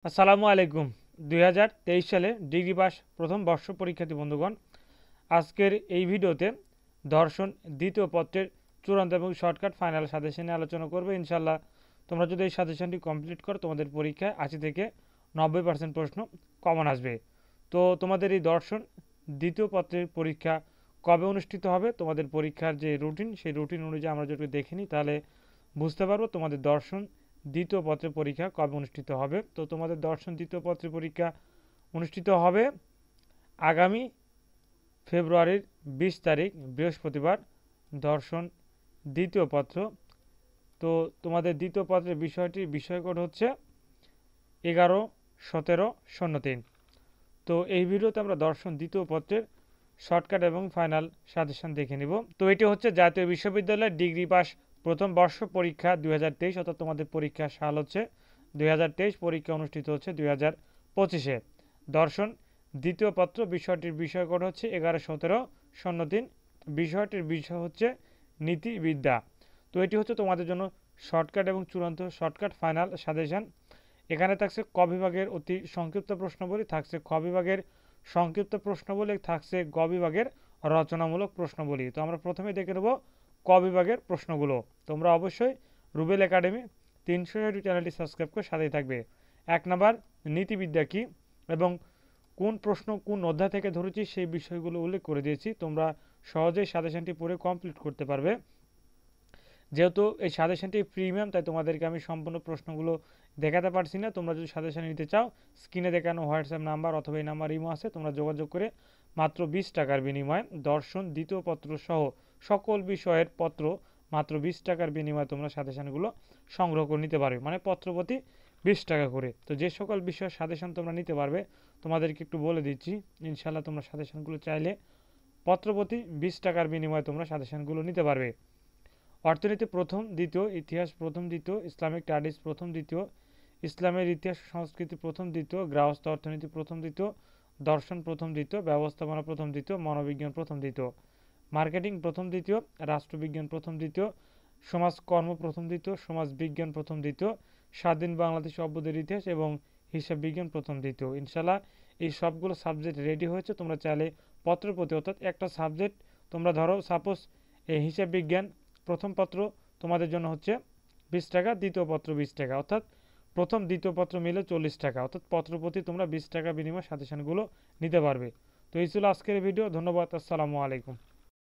আসসালামু আলাইকুম। 2023 সালে ডিগ্রি পাস প্রথম বর্ষ পরীক্ষার্থী বন্ধুগণ, আজকের এই ভিডিওতে দর্শন দ্বিতীয় পত্রের চূড়ান্ত এবং শর্টকাট ফাইনাল সাজেশন নিয়ে আলোচনা করবে। ইনশাল্লাহ তোমরা যদি এই সাজেশনটি কমপ্লিট করো, তোমাদের পরীক্ষায় 80 থেকে 90% প্রশ্ন কমন আসবে। তো তোমাদের এই দর্শন দ্বিতীয় পত্রের পরীক্ষা কবে অনুষ্ঠিত হবে, তোমাদের পরীক্ষার যে রুটিন, সেই রুটিন অনুযায়ী আমরা যদি দেখে নিই, তাহলে বুঝতে পারবো তোমাদের দর্শন দ্বিতীয় পত্রের পরীক্ষা কবে অনুষ্ঠিত হবে। তো তোমাদের দর্শন দ্বিতীয় পত্রের পরীক্ষা অনুষ্ঠিত হবে আগামী ফেব্রুয়ারির 20 তারিখ বৃহস্পতিবার। দর্শন দ্বিতীয় পত্র। তো তোমাদের দ্বিতীয় পত্রের বিষয় কোড হচ্ছে 11-17-03। তো এই ভিডিওতে আমরা দর্শন দ্বিতীয় পত্রের শর্টকাট এবং ফাইনাল সাজেশন দেখে নিব। তো এটি হচ্ছে জাতীয় বিশ্ববিদ্যালয়ের ডিগ্রি পাস প্রথম বর্ষ পরীক্ষা 2023, অর্থাৎ তোমাদের পরীক্ষার সাল হচ্ছে 2023, পরীক্ষা অনুষ্ঠিত হচ্ছে 2025-এ। দর্শন দ্বিতীয় পত্র, বিষয়টির বিষয় কোড হচ্ছে 11-17-03। বিষয়টির বিষয় হচ্ছে নীতিবিদ্যা। তো এটি হচ্ছে তোমাদের জন্য শর্টকাট এবং চূড়ান্ত শর্টকাট ফাইনাল সাজেশন। এখানে থাকছে ক বিভাগের অতি সংক্ষিপ্ত প্রশ্নবলী, থাকছে খ বিভাগের সংক্ষিপ্ত প্রশ্নবলী, থাকছে গ বিভাগের রচনামূলক প্রশ্নবলী। তো আমরা প্রথমে দেখে নেব ক বিভাগের প্রশ্নগুলো। তোমরা অবশ্যই রুবেল একাডেমি 360 চ্যানেলটি সাবস্ক্রাইব করে সাথেই থাকবে। 1 নাম্বার, নীতিবিদ্যা কী এবং কোন প্রশ্ন কোন অধ্যায় থেকে ধরেছি সেই বিষয়গুলো উল্লেখ করে দিয়েছি। তোমরা সহজেই সাজেশনটি পড়ে কমপ্লিট করতে পারবে। যেহেতু এই সাজেশনটি প্রিমিয়াম, তাই তোমাদেরকে আমি সম্পূর্ণ প্রশ্নগুলো দেখাতে পারছি না। তোমরা যদি সাজেশন নিতে চাও, স্ক্রিনে দেখানো হোয়াটসঅ্যাপ নাম্বার অথবা এই নাম্বার ইমো আছে, তোমরা যোগাযোগ করে মাত্র 20 টাকার বিনিময়ে দর্শন দ্বিতীয় পত্র সহ সকল বিষয়ের পত্র মাত্র 20 টাকার বিনিময়ে তোমরা সাজেশনগুলো সংগ্রহ করে নিতে পারবে, মানে পত্রপ্রতি 20 টাকা করে। তো যে সকল বিষয়ের সাজেশন তোমরা নিতে পারবে তোমাদেরকে একটু বলে দিচ্ছি। ইনশাল্লাহ তোমরা সাজেশনগুলো চাইলে পত্রপ্রতি 20 টাকার বিনিময়ে তোমরা সাজেশনগুলো নিতে পারবে। অর্থনীতি প্রথম দ্বিতীয়, ইতিহাস প্রথম দ্বিতীয়, ইসলামিক স্টাডিজ প্রথম দ্বিতীয়, ইসলামের ইতিহাস সংস্কৃতি প্রথম দ্বিতীয়, গৃহস্থ অর্থনীতি প্রথম দ্বিতীয়, দর্শন প্রথম দ্বিতীয়, ব্যবস্থাপনা প্রথম দ্বিতীয়, মনোবিজ্ঞান প্রথম দ্বিতীয়, মার্কেটিং প্রথম দ্বিতীয়, রাষ্ট্রবিজ্ঞান প্রথম দ্বিতীয়, সমাজকর্ম প্রথম দ্বিতীয়, সমাজ বিজ্ঞান প্রথম দ্বিতীয়, স্বাধীন বাংলাদেশ অভ্যুদয়ের ইতিহাস এবং হিসাব বিজ্ঞান প্রথম দ্বিতীয়। ইনশাল্লাহ এই সবগুলো সাবজেক্ট রেডি হয়েছে। তোমরা চাইলে পত্রপ্রতি, অর্থাৎ একটা সাবজেক্ট তোমরা ধরো সাপোজ এই হিসাব বিজ্ঞান প্রথম পত্র তোমাদের জন্য হচ্ছে 20 টাকা, দ্বিতীয় পত্র 20 টাকা, অর্থাৎ প্রথম দ্বিতীয় পত্র মিলে 40 টাকা, অর্থাৎ পত্রপ্রতি তোমরা 20 টাকা বিনিময়ে সাজেশনগুলো নিতে পারবে। তো এই ছিল আজকের ভিডিও। ধন্যবাদ। আসসালামু আলাইকুম।